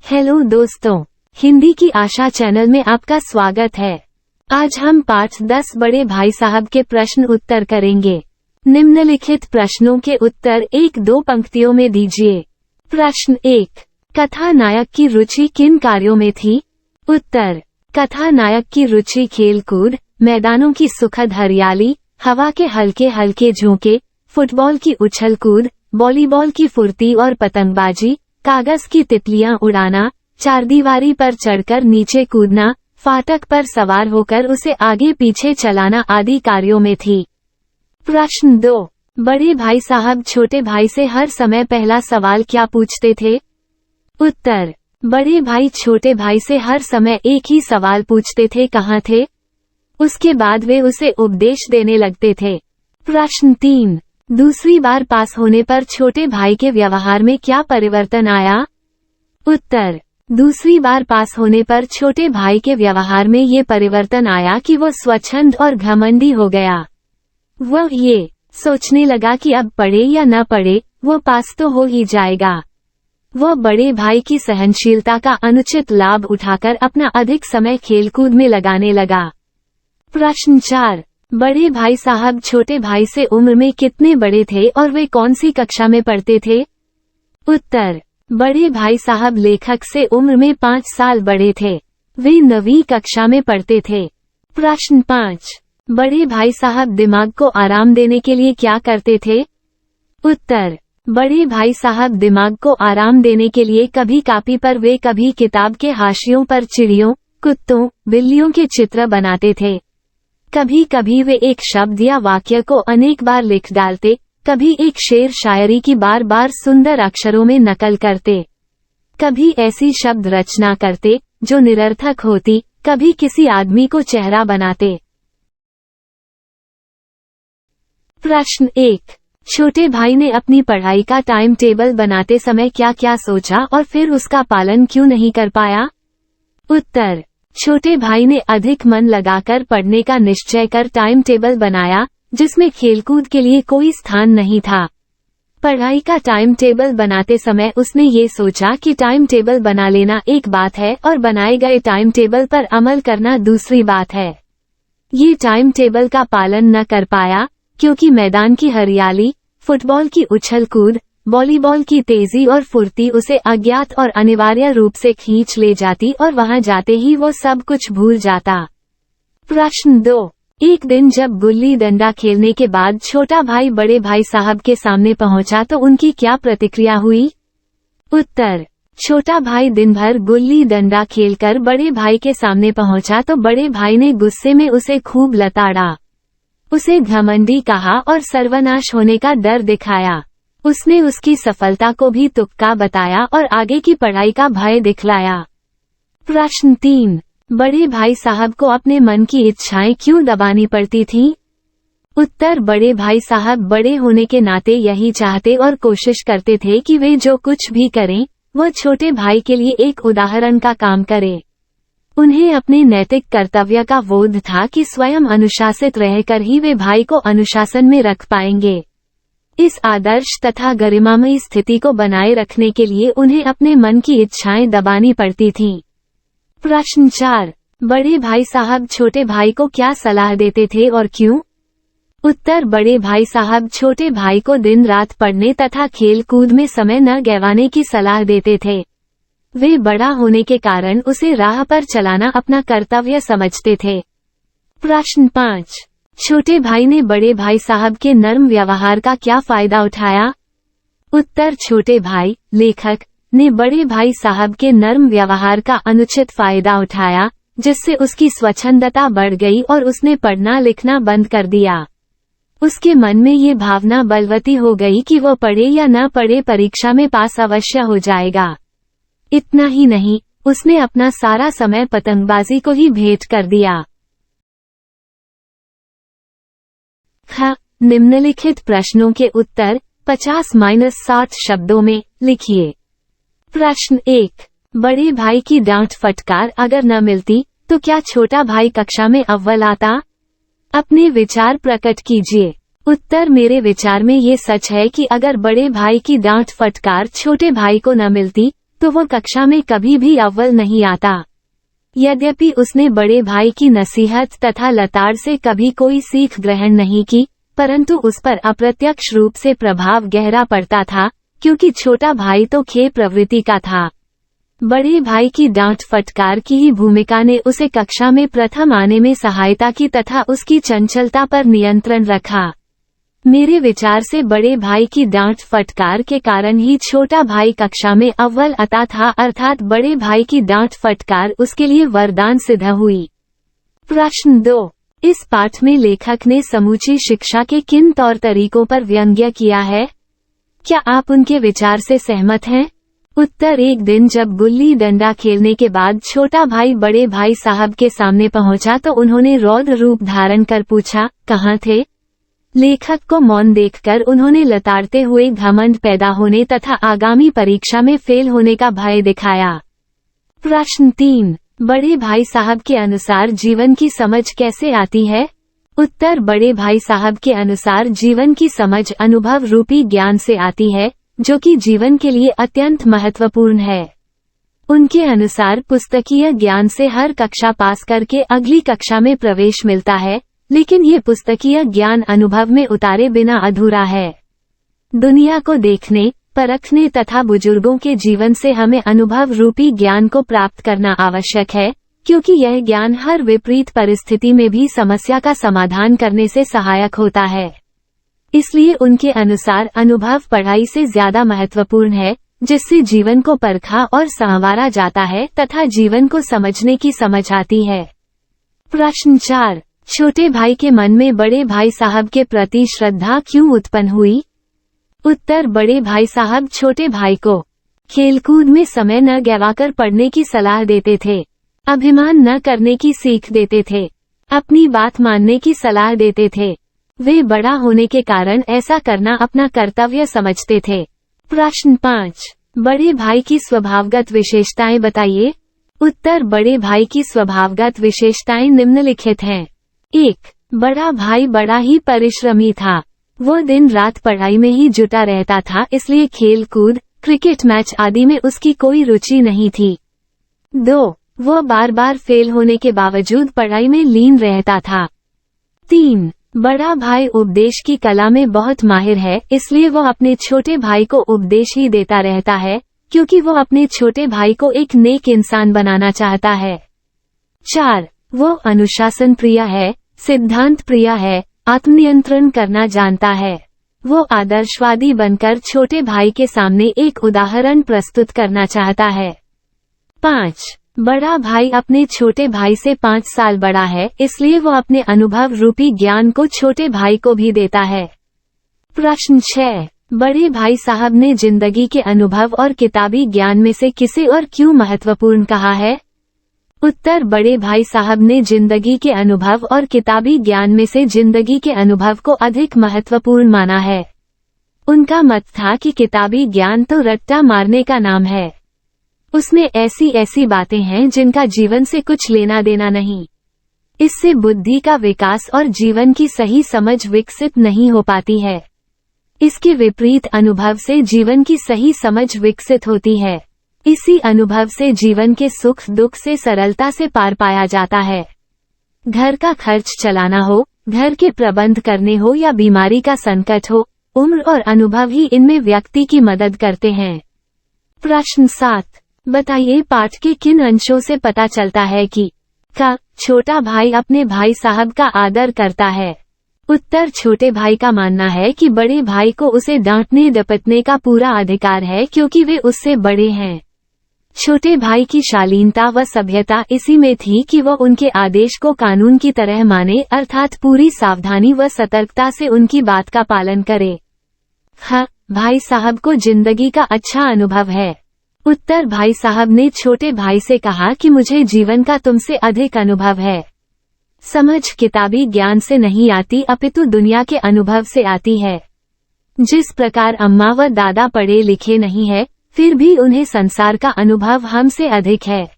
Hello दोस्तों, हिंदी की आशा channel में आपका स्वागत है। आज हम पाठ 10 बड़े भाई साहब के प्रश्न उत्तर करेंगे। निम्नलिखित प्रश्नों के उत्तर 1-2 पंक्तियों में दीजिए। प्रश्न 1, कथानायक की रुचि किन कार्यों में थी? उत्तर, कथानायक की रुचि खेलकूद, मैदानों की सुखद हरियाली, हवा के हल्के हल्के झोंके, फुटबॉल की उछल कूद, वॉलीबॉल की फुर्ती और पतंगबाजी, कागज की तितलियां उड़ाना, चारदीवारी पर चढ़कर नीचे कूदना, फाटक पर सवार होकर उसे आगे पीछे चलाना आदि कार्यों में थी। प्रश्न 2, बड़े भाई साहब छोटे भाई से हर समय पहला सवाल क्या पूछते थे? उत्तर, बड़े भाई छोटे भाई से हर समय एक ही सवाल पूछते थे, कहाँ थे? उसके बाद वे उसे उपदेश देने लगते थे। प्रश्न 3, दूसरी बार पास होने पर छोटे भाई के व्यवहार में क्या परिवर्तन आया? उत्तर, दूसरी बार पास होने पर छोटे भाई के व्यवहार में ये परिवर्तन आया कि वो स्वच्छंद और घमंडी हो गया। वह ये सोचने लगा कि अब पढ़े या न पढ़े, वो पास तो हो ही जाएगा। वह बड़े भाई की सहनशीलता का अनुचित लाभ उठाकर अपना अधिक समय खेलकूद में लगाने लगा। प्रश्न 4, बड़े भाई साहब छोटे भाई से उम्र में कितने बड़े थे और वे कौन सी कक्षा में पढ़ते थे? उत्तर, बड़े भाई साहब लेखक से उम्र में 5 साल बड़े थे। वे 9वीं कक्षा में पढ़ते थे। प्रश्न 5, बड़े भाई साहब दिमाग को आराम देने के लिए क्या करते थे? उत्तर, बड़े भाई साहब दिमाग को आराम देने के लिए कभी कॉपी पर वे कभी किताब के हाशियों पर चिड़ियों, कुत्तों, बिल्लियों के चित्र बनाते थे। कभी कभी वे एक शब्द या वाक्य को अनेक बार लिख डालते, कभी एक शेर शायरी की बार बार सुंदर अक्षरों में नकल करते, कभी ऐसी शब्द रचना करते जो निरर्थक होती, कभी किसी आदमी को चेहरा बनाते। प्रश्न 1, छोटे भाई ने अपनी पढ़ाई का टाइम टेबल बनाते समय क्या क्या सोचा और फिर उसका पालन क्यों नहीं कर पाया? उत्तर, छोटे भाई ने अधिक मन लगाकर पढ़ने का निश्चय कर टाइम टेबल बनाया, जिसमें खेलकूद के लिए कोई स्थान नहीं था। पढ़ाई का टाइम टेबल बनाते समय उसने ये सोचा कि टाइम टेबल बना लेना एक बात है और बनाए गए टाइम टेबल पर अमल करना दूसरी बात है। ये टाइम टेबल का पालन न कर पाया, क्योंकि मैदान की हरियाली, फुटबॉल की उछल कूद, वॉलीबॉल की तेजी और फुर्ती उसे अज्ञात और अनिवार्य रूप से खींच ले जाती और वहां जाते ही वो सब कुछ भूल जाता। प्रश्न 2, एक दिन जब गुल्ली डंडा खेलने के बाद छोटा भाई बड़े भाई साहब के सामने पहुंचा तो उनकी क्या प्रतिक्रिया हुई? उत्तर, छोटा भाई दिन भर गुल्ली डंडा खेलकर बड़े भाई के सामने पहुंचा तो बड़े भाई ने गुस्से में उसे खूब लताड़ा। उसे घमंडी कहा और सर्वनाश होने का डर दिखाया। उसने उसकी सफलता को भी तुक्का बताया और आगे की पढ़ाई का भय दिखलाया। प्रश्न 3, बड़े भाई साहब को अपने मन की इच्छाएं क्यों दबानी पड़ती थीं? उत्तर, बड़े भाई साहब बड़े होने के नाते यही चाहते और कोशिश करते थे कि वे जो कुछ भी करें, वह छोटे भाई के लिए एक उदाहरण का काम करे। उन्हें अपने नैतिक कर्तव्य का बोध था कि स्वयं अनुशासित रहकर ही वे भाई को अनुशासन में रख पाएंगे। इस आदर्श तथा गरिमामयी स्थिति को बनाए रखने के लिए उन्हें अपने मन की इच्छाएं दबानी पड़ती थीं। प्रश्न 4, बड़े भाई साहब छोटे भाई को क्या सलाह देते थे और क्यों? उत्तर, बड़े भाई साहब छोटे भाई को दिन रात पढ़ने तथा खेल कूद में समय न गंवाने की सलाह देते थे। वे बड़ा होने के कारण उसे राह पर चलाना अपना कर्तव्य समझते थे। प्रश्न 5, छोटे भाई ने बड़े भाई साहब के नर्म व्यवहार का क्या फायदा उठाया? उत्तर, छोटे भाई, लेखक, ने बड़े भाई साहब के नर्म व्यवहार का अनुचित फायदा उठाया, जिससे उसकी स्वच्छंदता बढ़ गई और उसने पढ़ना लिखना बंद कर दिया। उसके मन में ये भावना बलवती हो गई कि वो पढ़े या न पढ़े परीक्षा में पास अवश्य हो जाएगा। इतना ही नहीं, उसने अपना सारा समय पतंगबाजी को ही भेंट कर दिया। निम्नलिखित प्रश्नों के उत्तर 50-60 शब्दों में लिखिए। प्रश्न 1, बड़े भाई की डांट फटकार अगर न मिलती तो क्या छोटा भाई कक्षा में अव्वल आता? अपने विचार प्रकट कीजिए। उत्तर, मेरे विचार में ये सच है कि अगर बड़े भाई की डांट फटकार छोटे भाई को न मिलती तो वो कक्षा में कभी भी अव्वल नहीं आता। यद्यपि उसने बड़े भाई की नसीहत तथा लताड़ से कभी कोई सीख ग्रहण नहीं की, परंतु उस पर अप्रत्यक्ष रूप से प्रभाव गहरा पड़ता था, क्योंकि छोटा भाई तो खेल प्रवृत्ति का था। बड़े भाई की डांट फटकार की ही भूमिका ने उसे कक्षा में प्रथम आने में सहायता की तथा उसकी चंचलता पर नियंत्रण रखा। मेरे विचार से बड़े भाई की डांट फटकार के कारण ही छोटा भाई कक्षा में अव्वल आता था, अर्थात बड़े भाई की डांट फटकार उसके लिए वरदान सिद्ध हुई। प्रश्न 2। इस पाठ में लेखक ने समूची शिक्षा के किन तौर तरीकों पर व्यंग्य किया है? क्या आप उनके विचार से सहमत हैं? उत्तर। एक दिन जब गुल्ली डंडा खेलने के बाद छोटा भाई बड़े भाई साहब के सामने पहुंचा तो उन्होंने रौद्र रूप धारण कर पूछा, कहाँ थे? लेखक को मौन देखकर उन्होंने लताड़ते हुए घमंड पैदा होने तथा आगामी परीक्षा में फेल होने का भय दिखाया। प्रश्न 3। बड़े भाई साहब के अनुसार जीवन की समझ कैसे आती है? उत्तर। बड़े भाई साहब के अनुसार जीवन की समझ अनुभव रूपी ज्ञान से आती है, जो कि जीवन के लिए अत्यंत महत्वपूर्ण है। उनके अनुसार पुस्तकीय ज्ञान से हर कक्षा पास करके अगली कक्षा में प्रवेश मिलता है, लेकिन ये पुस्तकीय ज्ञान अनुभव में उतारे बिना अधूरा है। दुनिया को देखने, परखने तथा बुजुर्गों के जीवन से हमें अनुभव रूपी ज्ञान को प्राप्त करना आवश्यक है, क्योंकि यह ज्ञान हर विपरीत परिस्थिति में भी समस्या का समाधान करने से सहायक होता है। इसलिए उनके अनुसार अनुभव पढ़ाई से ज्यादा महत्वपूर्ण है, जिससे जीवन को परखा और संवारा जाता है तथा जीवन को समझने की समझ आती है। प्रश्न 4। छोटे भाई के मन में बड़े भाई साहब के प्रति श्रद्धा क्यों उत्पन्न हुई? उत्तर। बड़े भाई साहब छोटे भाई को खेलकूद में समय न गंवाकर पढ़ने की सलाह देते थे, अभिमान न करने की सीख देते थे, अपनी बात मानने की सलाह देते थे। वे बड़ा होने के कारण ऐसा करना अपना कर्तव्य समझते थे। प्रश्न 5। बड़े भाई की स्वभावगत विशेषताएं बताइए। उत्तर। बड़े भाई की स्वभावगत विशेषताएं निम्नलिखित हैं। 1. बड़ा भाई बड़ा ही परिश्रमी था। वो दिन रात पढ़ाई में ही जुटा रहता था, इसलिए खेल कूद, क्रिकेट मैच आदि में उसकी कोई रुचि नहीं थी। 2. वो बार बार फेल होने के बावजूद पढ़ाई में लीन रहता था। 3. बड़ा भाई उपदेश की कला में बहुत माहिर है, इसलिए वो अपने छोटे भाई को उपदेश ही देता रहता है, क्योंकि वो अपने छोटे भाई को एक नेक इंसान बनाना चाहता है। 4. वो अनुशासन प्रिय है, सिद्धांत प्रिय है, आत्मनियंत्रण करना जानता है। वो आदर्शवादी बनकर छोटे भाई के सामने एक उदाहरण प्रस्तुत करना चाहता है। 5. बड़ा भाई अपने छोटे भाई से 5 साल बड़ा है, इसलिए वो अपने अनुभव रूपी ज्ञान को छोटे भाई को भी देता है। प्रश्न 6। बड़े भाई साहब ने जिंदगी के अनुभव और किताबी ज्ञान में से किसे और क्यों महत्वपूर्ण कहा है? उत्तर। बड़े भाई साहब ने जिंदगी के अनुभव और किताबी ज्ञान में से जिंदगी के अनुभव को अधिक महत्वपूर्ण माना है। उनका मत था कि किताबी ज्ञान तो रट्टा मारने का नाम है। उसमें ऐसी ऐसी बातें हैं जिनका जीवन से कुछ लेना देना नहीं। इससे बुद्धि का विकास और जीवन की सही समझ विकसित नहीं हो पाती है। इसके विपरीत अनुभव से जीवन की सही समझ विकसित होती है। इसी अनुभव से जीवन के सुख दुख से सरलता से पार पाया जाता है। घर का खर्च चलाना हो, घर के प्रबंध करने हो या बीमारी का संकट हो, उम्र और अनुभव ही इनमें व्यक्ति की मदद करते हैं। प्रश्न 7। बताइए पाठ के किन अंशों से पता चलता है कि छोटा भाई अपने भाई साहब का आदर करता है? उत्तर। छोटे भाई का मानना है कि बड़े भाई को उसे डांटने डपटने का पूरा अधिकार है, क्योंकि वे उससे बड़े हैं। छोटे भाई की शालीनता व सभ्यता इसी में थी कि वह उनके आदेश को कानून की तरह माने, अर्थात पूरी सावधानी व सतर्कता से उनकी बात का पालन करे। भाई साहब को जिंदगी का अच्छा अनुभव है। उत्तर। भाई साहब ने छोटे भाई से कहा कि मुझे जीवन का तुमसे अधिक अनुभव है। समझ किताबी ज्ञान से नहीं आती, अपितु दुनिया के अनुभव से आती है। जिस प्रकार अम्मा व दादा पढ़े लिखे नहीं है, फिर भी उन्हें संसार का अनुभव हमसे अधिक है।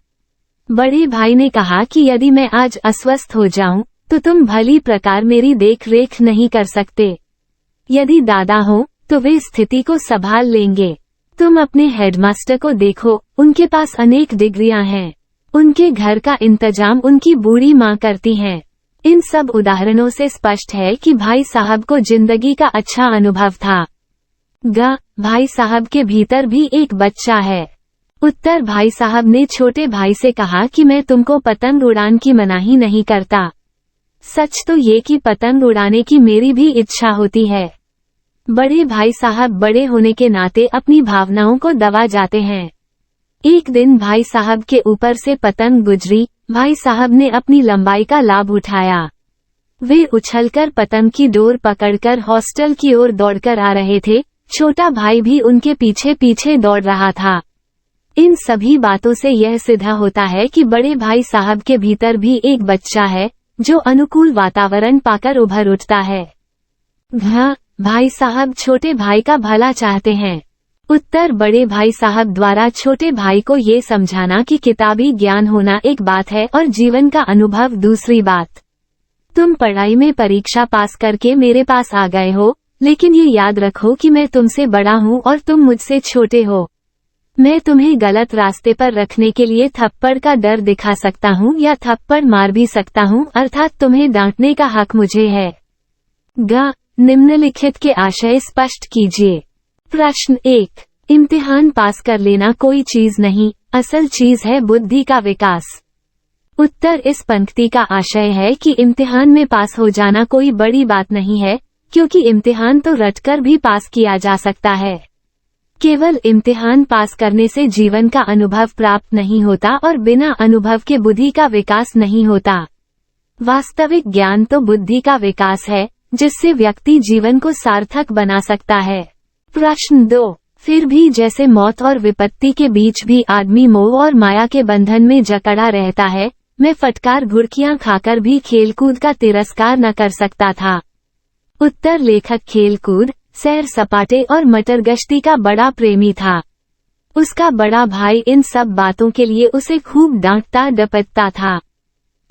बड़े भाई ने कहा कि यदि मैं आज अस्वस्थ हो जाऊं, तो तुम भली प्रकार मेरी देख रेख नहीं कर सकते। यदि दादा हो, तो वे स्थिति को संभाल लेंगे। तुम अपने हेडमास्टर को देखो, उनके पास अनेक डिग्रियां हैं। उनके घर का इंतजाम उनकी बूढ़ी माँ करती हैं। इन सब उदाहरणों से स्पष्ट है कि भाई साहब को जिंदगी का अच्छा अनुभव था। भाई साहब के भीतर भी एक बच्चा है। उत्तर, भाई साहब ने छोटे भाई से कहा कि मैं तुमको पतंग उड़ान की मनाही नहीं करता। सच तो ये कि पतंग उड़ाने की मेरी भी इच्छा होती है। बड़े भाई साहब बड़े होने के नाते अपनी भावनाओं को दबा जाते हैं। एक दिन भाई साहब के ऊपर से पतंग गुजरी। भाई साहब ने अपनी लंबाई का लाभ उठाया। वे उछलकर पतंग की डोर पकड़कर हॉस्टल की ओर दौड़कर आ रहे थे। छोटा भाई भी उनके पीछे पीछे दौड़ रहा था। इन सभी बातों से यह सिद्ध होता है कि बड़े भाई साहब के भीतर भी एक बच्चा है, जो अनुकूल वातावरण पाकर उभर उठता है। भाई साहब छोटे भाई का भला चाहते हैं। उत्तर, बड़े भाई साहब द्वारा छोटे भाई को ये समझाना कि किताबी ज्ञान होना एक बात है और जीवन का अनुभव दूसरी बात। तुम पढ़ाई में परीक्षा पास करके मेरे पास आ गए हो, लेकिन ये याद रखो कि मैं तुमसे बड़ा हूँ और तुम मुझसे छोटे हो। मैं तुम्हें गलत रास्ते पर रखने के लिए थप्पड़ का डर दिखा सकता हूँ या थप्पड़ मार भी सकता हूँ, अर्थात तुम्हें डांटने का हक मुझे है। निम्नलिखित के आशय स्पष्ट कीजिए। प्रश्न 1। इम्तिहान पास कर लेना कोई चीज नहीं, असल चीज है बुद्धि का विकास। उत्तर, इस पंक्ति का आशय है कि इम्तिहान में पास हो जाना कोई बड़ी बात नहीं है, क्योंकि इम्तिहान तो रटकर भी पास किया जा सकता है। केवल इम्तिहान पास करने से जीवन का अनुभव प्राप्त नहीं होता और बिना अनुभव के बुद्धि का विकास नहीं होता। वास्तविक ज्ञान तो बुद्धि का विकास है, जिससे व्यक्ति जीवन को सार्थक बना सकता है। प्रश्न 2। फिर भी जैसे मौत और विपत्ति के बीच भी आदमी मोह और माया के बंधन में जकड़ा रहता है, मैं फटकार घुड़कियां खाकर भी खेलकूद का तिरस्कार न कर सकता था। उत्तर, लेखक खेलकूद, सैर सपाटे और मटरगश्ती का बड़ा प्रेमी था। उसका बड़ा भाई इन सब बातों के लिए उसे खूब डांटता डपटता था।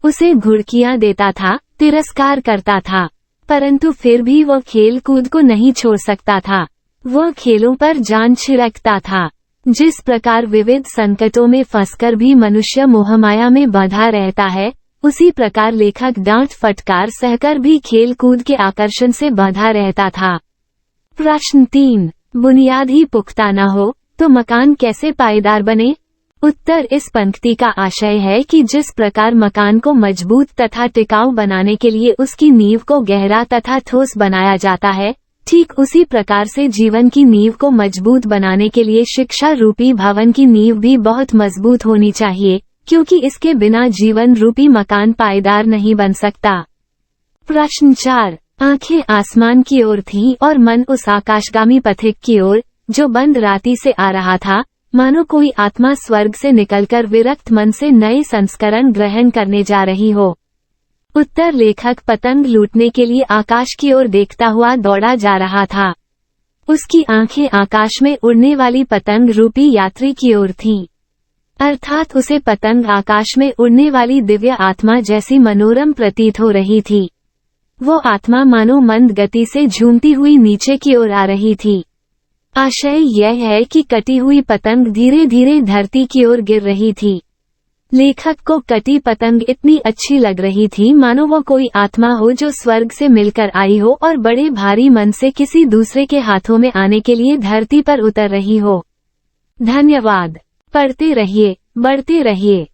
उसे घुड़कियां देता था, तिरस्कार करता था, परंतु फिर भी वह खेल कूद को नहीं छोड़ सकता था। वह खेलों पर जान छिड़कता था। जिस प्रकार विविध संकटों में फंसकर भी मनुष्य मोहमाया में बंधा रहता है, उसी प्रकार लेखक डांट फटकार सहकर भी खेल कूद के आकर्षण से बंधा रहता था। प्रश्न 3। बुनियाद ही पुख्ता न हो तो मकान कैसे पायदार बने? उत्तर, इस पंक्ति का आशय है कि जिस प्रकार मकान को मजबूत तथा टिकाऊ बनाने के लिए उसकी नींव को गहरा तथा ठोस बनाया जाता है, ठीक उसी प्रकार से जीवन की नींव को मजबूत बनाने के लिए शिक्षा रूपी भवन की नींव भी बहुत मजबूत होनी चाहिए, क्योंकि इसके बिना जीवन रूपी मकान पायदार नहीं बन सकता। प्रश्न 4। आंखें आसमान की ओर थीं और मन उस आकाशगामी पथिक की ओर, जो बंद राती से आ रहा था, मानो कोई आत्मा स्वर्ग से निकलकर विरक्त मन से नए संस्करण ग्रहण करने जा रही हो। उत्तर, लेखक पतंग लूटने के लिए आकाश की ओर देखता हुआ दौड़ा जा रहा था। उसकी आंखें आकाश में उड़ने वाली पतंग रूपी यात्री की ओर थीं। अर्थात उसे पतंग आकाश में उड़ने वाली दिव्य आत्मा जैसी मनोरम प्रतीत हो रही थी। वो आत्मा मानो मंद गति से झूमती हुई नीचे की ओर आ रही थी। आशय यह है कि कटी हुई पतंग धीरे धीरे धरती की ओर गिर रही थी। लेखक को कटी पतंग इतनी अच्छी लग रही थी मानो वो कोई आत्मा हो जो स्वर्ग से मिलकर आई हो और बड़े भारी मन से किसी दूसरे के हाथों में आने के लिए धरती पर उतर रही हो। धन्यवाद। पढ़ते रहिए, बढ़ते रहिए।